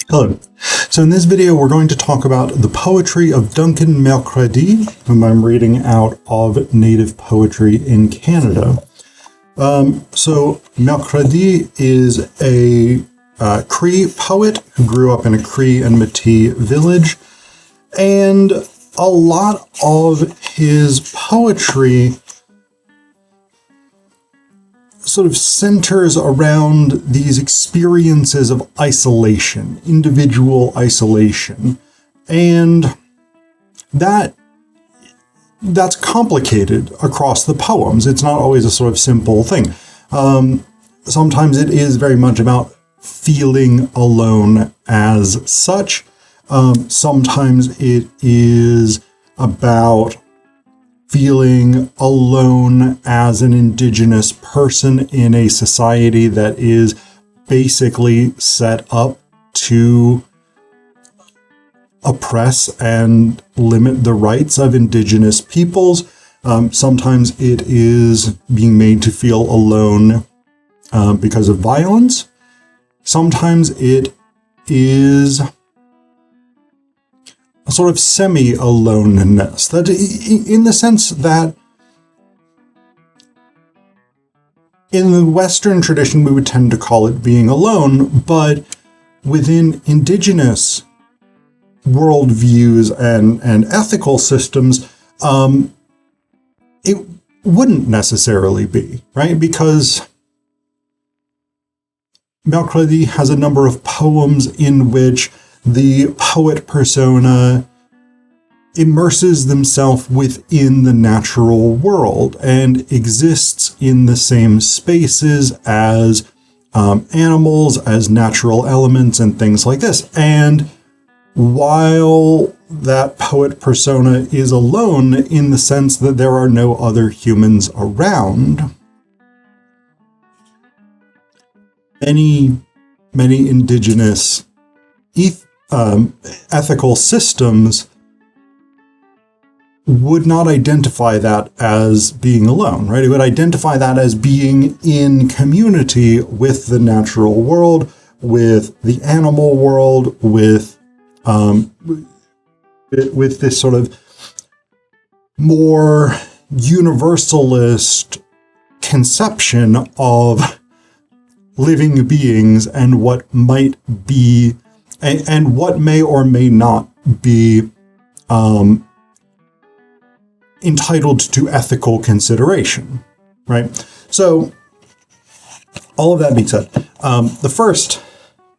Hello. So in this video, we're going to talk about the poetry of Duncan Mercredi, whom I'm reading out of Native Poetry in Canada. So Mercredi is a Cree poet who grew up in a Cree and Métis village, and a lot of his poetry sort of centers around these experiences of isolation, individual isolation. And that's complicated across the poems. It's not always a sort of simple thing. Sometimes it is very much about feeling alone as such. Sometimes it is about feeling alone as an Indigenous person in a society that is basically set up to oppress and limit the rights of Indigenous peoples. Sometimes it is being made to feel alone because of violence. Sometimes it is a sort of semi-aloneness, that in the sense that in the Western tradition we would tend to call it being alone, but within Indigenous worldviews and ethical systems, it wouldn't necessarily be, right? Because Mercredi has a number of poems in which the poet persona immerses themselves within the natural world and exists in the same spaces as animals, as natural elements, and things like this. And while that poet persona is alone in the sense that there are no other humans around, many Indigenous ethical systems would not identify that as being alone, right? It would identify that as being in community with the natural world, with the animal world, with this sort of more universalist conception of living beings and what might be and what may or may not be entitled to ethical consideration, right? So, all of that being said, the first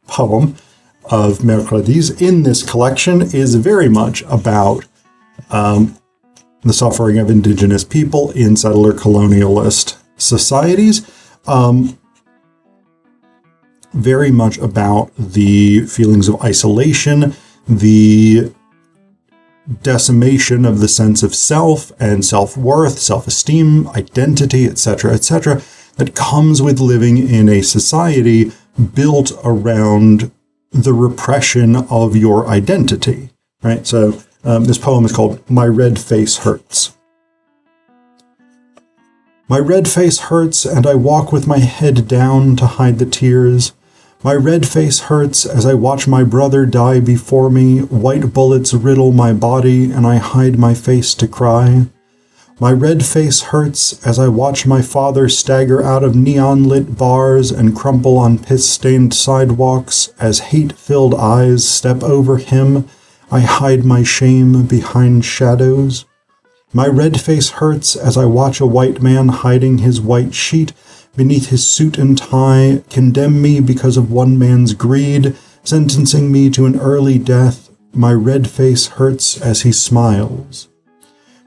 poem of Mercredi's in this collection is very much about the suffering of Indigenous people in settler colonialist societies. Very much about the feelings of isolation, the decimation of the sense of self and self-worth, self-esteem, identity, etc., that comes with living in a society built around the repression of your identity, right? So this poem is called My Red Face Hurts. My red face hurts, and I walk with my head down to hide the tears. My red face hurts as I watch my brother die before me. White bullets riddle my body, and I hide my face to cry. My red face hurts as I watch my father stagger out of neon-lit bars and crumple on piss-stained sidewalks. As hate-filled eyes step over him, I hide my shame behind shadows. My red face hurts as I watch a white man hiding his white sheet beneath his suit and tie, condemn me because of one man's greed, sentencing me to an early death. My red face hurts as he smiles.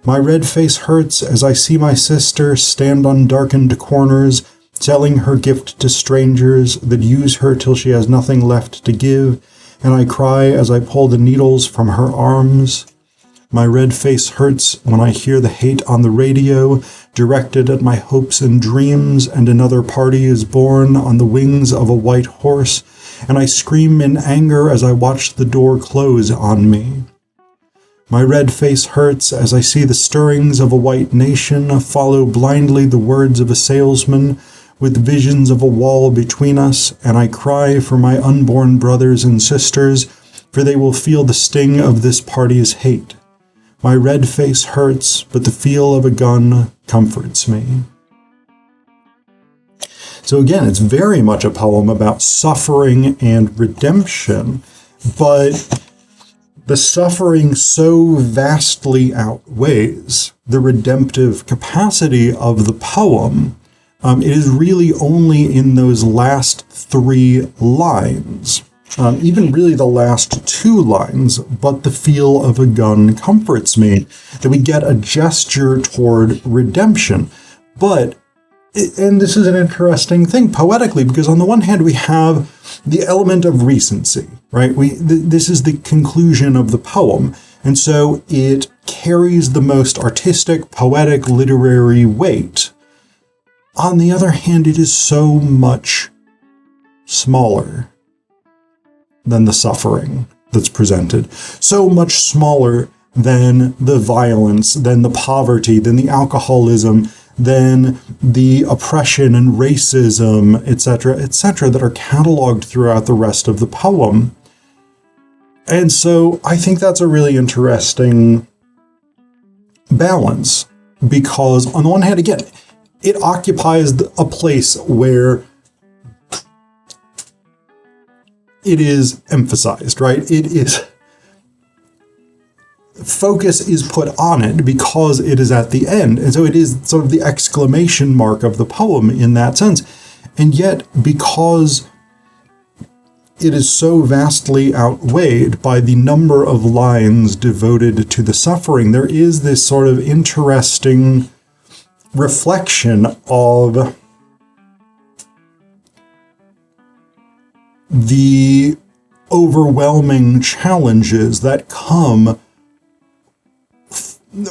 My red face hurts as I see my sister stand on darkened corners, selling her gift to strangers that use her till she has nothing left to give, and I cry as I pull the needles from her arms. My red face hurts when I hear the hate on the radio, directed at my hopes and dreams, and another party is born on the wings of a white horse, and I scream in anger as I watch the door close on me. My red face hurts as I see the stirrings of a white nation follow blindly the words of a salesman, with visions of a wall between us, and I cry for my unborn brothers and sisters, for they will feel the sting of this party's hate. My red face hurts, but the feel of a gun comforts me. So again, it's very much a poem about suffering and redemption, but the suffering so vastly outweighs the redemptive capacity of the poem. It is really only in those last 3 lines, even really the last 2 lines, but the feel of a gun comforts me, that we get a gesture toward redemption. But, and this is an interesting thing poetically, because on the one hand we have the element of recency, right? This is the conclusion of the poem, and so it carries the most artistic, poetic, literary weight. On the other hand, it is so much smaller than the suffering that's presented, so much smaller than the violence, than the poverty, than the alcoholism, than the oppression and racism, etc., that are cataloged throughout the rest of the poem. And so I think that's a really interesting balance, because on the one hand, again, it occupies a place where it is emphasized, right? It is, focus is put on it because it is at the end. And so it is sort of the exclamation mark of the poem in that sense. And yet, because it is so vastly outweighed by the number of lines devoted to the suffering, there is this sort of interesting reflection of the overwhelming challenges that come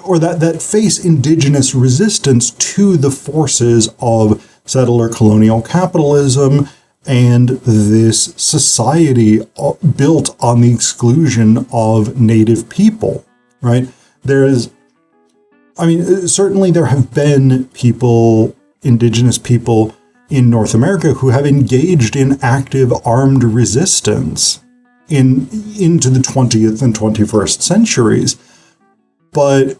or that face Indigenous resistance to the forces of settler colonial capitalism and this society built on the exclusion of Native people, right? Certainly there have been people, Indigenous people in North America, who have engaged in active armed resistance into the 20th and 21st centuries. But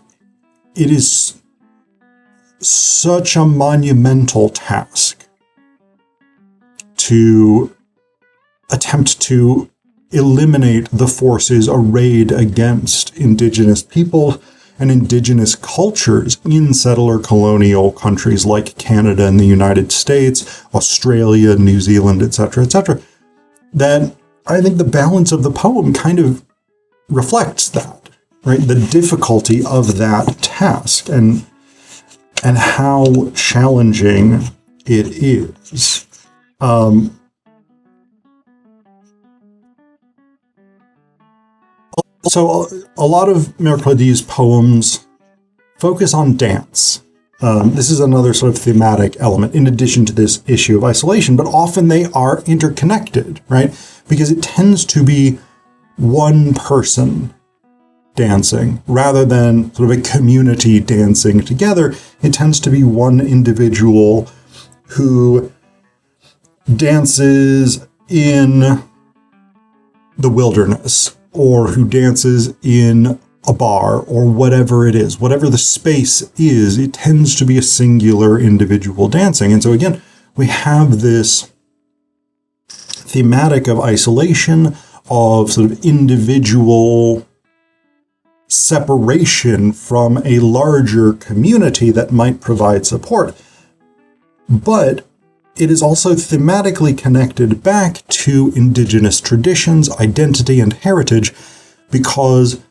it is such a monumental task to attempt to eliminate the forces arrayed against Indigenous people and Indigenous cultures in settler colonial countries like Canada and the United States, Australia, New Zealand, etc., that I think the balance of the poem kind of reflects that, right? The difficulty of that task and how challenging it is. So a lot of Mercredi's poems focus on dance. This is another sort of thematic element in addition to this issue of isolation, but often they are interconnected, right? Because it tends to be one person dancing rather than sort of a community dancing together. It tends to be one individual who dances in the wilderness, or who dances in a bar, or whatever it is. Whatever the space is, it tends to be a singular individual dancing. And so again, we have this thematic of isolation, of sort of individual separation from a larger community that might provide support. But it is also thematically connected back to Indigenous traditions, identity, and heritage, because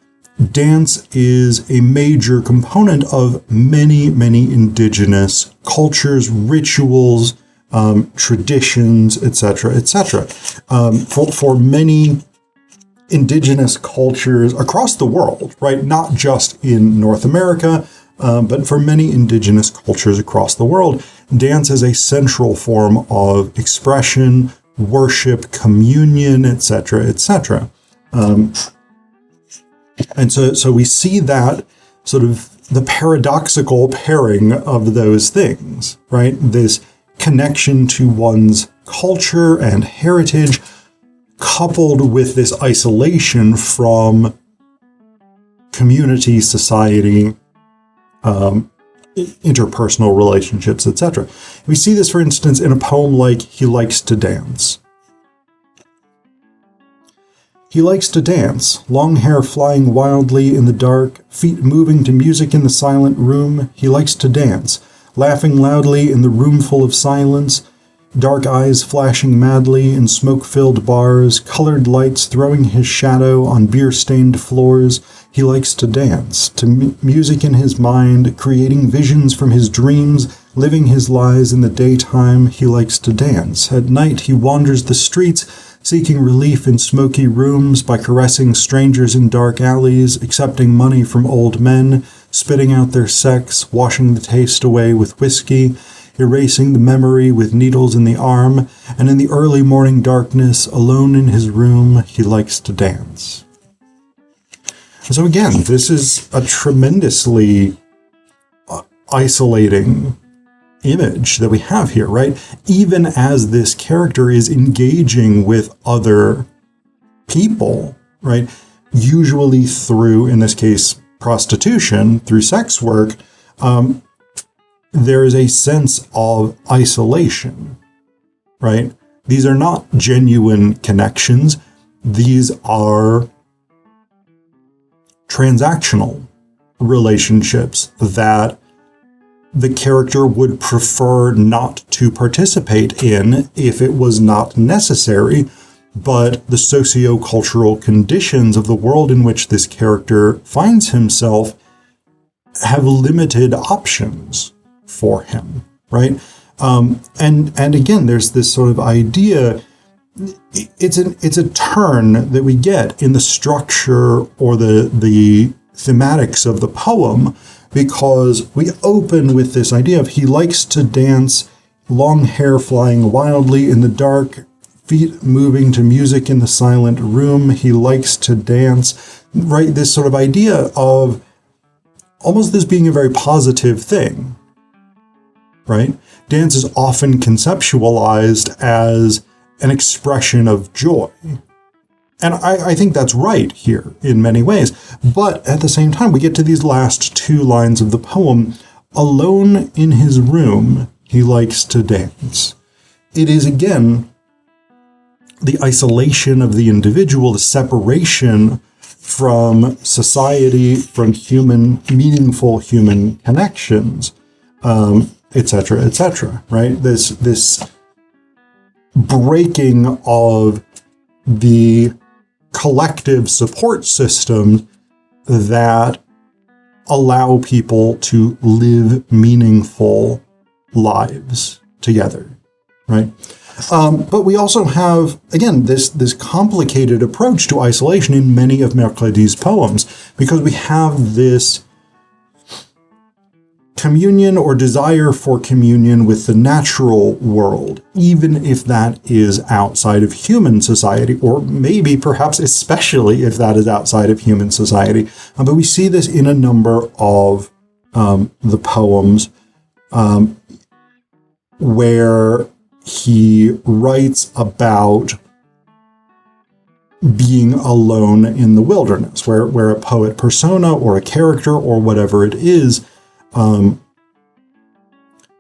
dance is a major component of many, many Indigenous cultures, rituals, traditions, etc., for many Indigenous cultures across the world, right? Not just in North America, but for many Indigenous cultures across the world, dance is a central form of expression, worship, communion, etc. And so we see that sort of the paradoxical pairing of those things, right? This connection to one's culture and heritage, coupled with this isolation from community, society, interpersonal relationships, etc. We see this, for instance, in a poem like He Likes to Dance. He likes to dance, long hair flying wildly in the dark, feet moving to music in the silent room. He likes to dance, laughing loudly in the room full of silence, dark eyes flashing madly in smoke-filled bars, colored lights throwing his shadow on beer-stained floors. He likes to dance, to music in his mind, creating visions from his dreams, living his lies in the daytime. He likes to dance. At night he wanders the streets, seeking relief in smoky rooms by caressing strangers in dark alleys, accepting money from old men, spitting out their sex, washing the taste away with whiskey, erasing the memory with needles in the arm, and in the early morning darkness, alone in his room, he likes to dance. So again, this is a tremendously isolating image that we have here, right? Even as this character is engaging with other people, right? Usually through, in this case, prostitution, through sex work, there is a sense of isolation, right? These are not genuine connections. These are transactional relationships that the character would prefer not to participate in if it was not necessary, but the socio-cultural conditions of the world in which this character finds himself have limited options for him, right? And again, there's this sort of idea. It's a turn that we get in the structure or the thematics of the poem, because we open with this idea of he likes to dance, long hair flying wildly in the dark, feet moving to music in the silent room. He likes to dance, right? This sort of idea of almost this being a very positive thing, right? Dance is often conceptualized as an expression of joy. And I think that's right here in many ways. But at the same time, we get to these last two lines of the poem. Alone in his room, he likes to dance. It is, again, the isolation of the individual, the separation from society, from meaningful human connections, etc., right? This breaking of the collective support systems that allow people to live meaningful lives together, right? But we also have, again, this complicated approach to isolation in many of Mercredi's poems, because we have this communion or desire for communion with the natural world, even if that is outside of human society, or maybe perhaps especially if that is outside of human society. But we see this in a number of the poems where he writes about being alone in the wilderness, where a poet persona or a character or whatever it is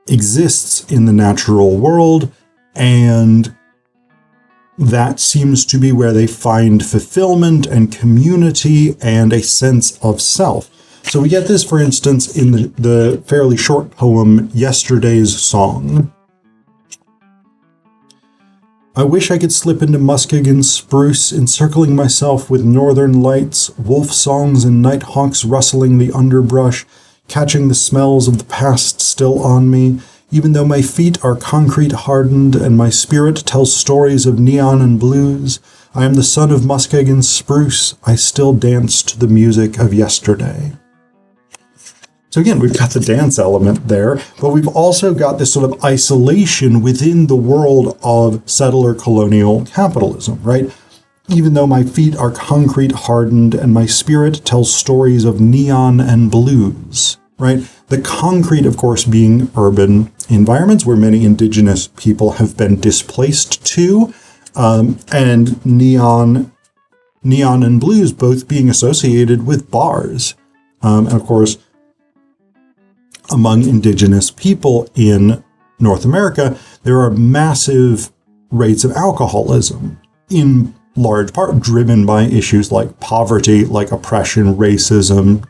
exists in the natural world, and that seems to be where they find fulfillment and community and a sense of self. So we get this, for instance, in the fairly short poem, Yesterday's Song. I wish I could slip into Muskegon's spruce, encircling myself with northern lights, wolf songs and nighthawks rustling the underbrush, catching the smells of the past still on me. Even though my feet are concrete hardened and my spirit tells stories of neon and blues, I am the son of Muskegon's spruce. I still dance to the music of yesterday. So again, we've got the dance element there, but we've also got this sort of isolation within the world of settler colonial capitalism, right? Even though my feet are concrete hardened and my spirit tells stories of neon and blues, right? The concrete, of course, being urban environments where many indigenous people have been displaced to, and neon and blues both being associated with bars. And of course, among indigenous people in North America, there are massive rates of alcoholism, in large part driven by issues like poverty, like oppression, racism,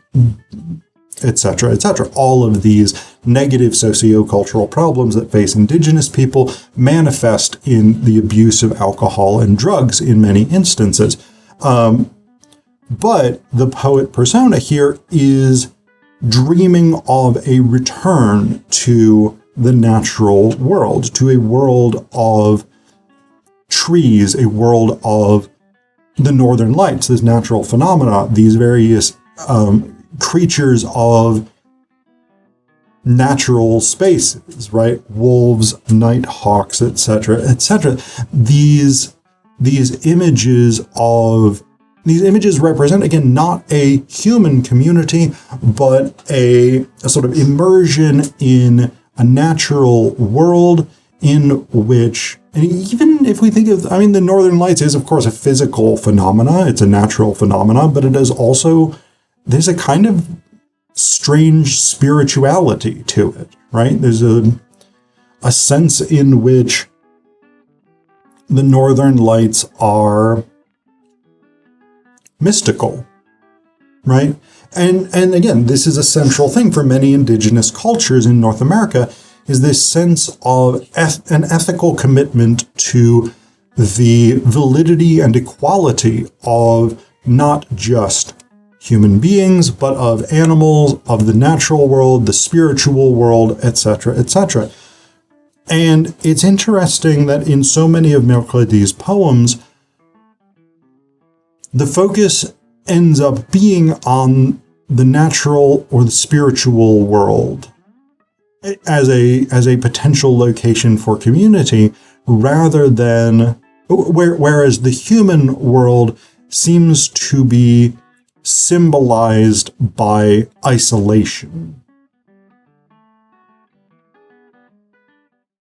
etc., etc. All of these negative sociocultural problems that face indigenous people manifest in the abuse of alcohol and drugs in many instances. But the poet persona here is dreaming of a return to the natural world, to a world of trees, a world of the northern lights, this natural phenomena, these various creatures of natural spaces, right? Wolves, night hawks, etc., etc. These images represent, again, not a human community, but a sort of immersion in a natural world in which, and even if we think of, the Northern Lights is, of course, a physical phenomena, it's a natural phenomena, but it is also, there's a kind of strange spirituality to it, right? There's a sense in which the Northern Lights are mystical, right? And again, this is a central thing for many indigenous cultures in North America, is this sense of an ethical commitment to the validity and equality of not just human beings, but of animals, of the natural world, the spiritual world, etc., etc. And it's interesting that in so many of Mercredi's poems, the focus ends up being on the natural or the spiritual world as a potential location for community, rather than, whereas the human world seems to be symbolized by isolation,